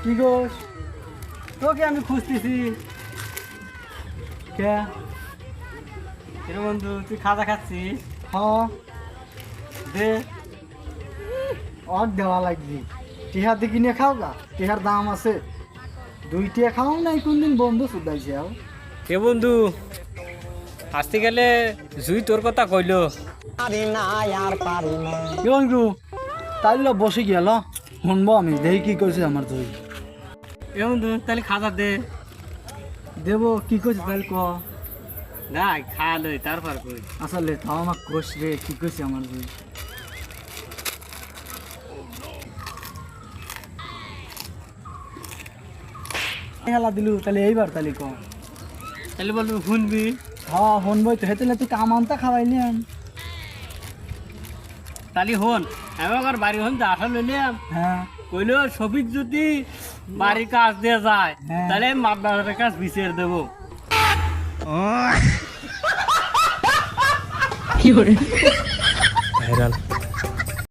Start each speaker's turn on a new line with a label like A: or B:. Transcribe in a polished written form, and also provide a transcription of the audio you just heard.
A: কি গোস তোকে আমি খুঁজতেছি কে রে বন্ধু তুই খাজা খাচ্ছিস
B: হ্যাঁ
A: দে
B: অক দেওয়া লাগবি টিহার দিকে নিয়ে খাও গা টিহার দাম আছে 2 টিয়া খাও নাই কোনদিন বন্ধু শুধাইছে আও
A: কে বন্ধু আসতে গেলে জুই তোর কথা কইলো
B: কি বন্ধু তাইলে বসে গেল শুনবো আমি দেখি কি কইছে আমার তুই
A: এ বন্ধু তাহলে খাজা দে
B: দেব কি কইছে তাইলে ক
A: না খা লই তারপর কই
B: আসলে তাও আমার কোষ রে কি কইছে আমার তুই খেলা দিলু তাহলে এইবার তাহলে ক
A: তাহলে বলবি শুনবি
B: হ্যাঁ শুনবই তো হেতেলে তুই কাম আনতা খাওয়াইলি
A: তাহলে হন আমি আমার বাড়ি হন আশা লইলাম
B: হ্যাঁ
A: কইলো সবিক যদি বাড়ির কাজ দিয়ে যায়
B: হ্যাঁ।
A: তাহলে মাদ্রাসার কাজ বিচার দেবো
C: ভাইরাল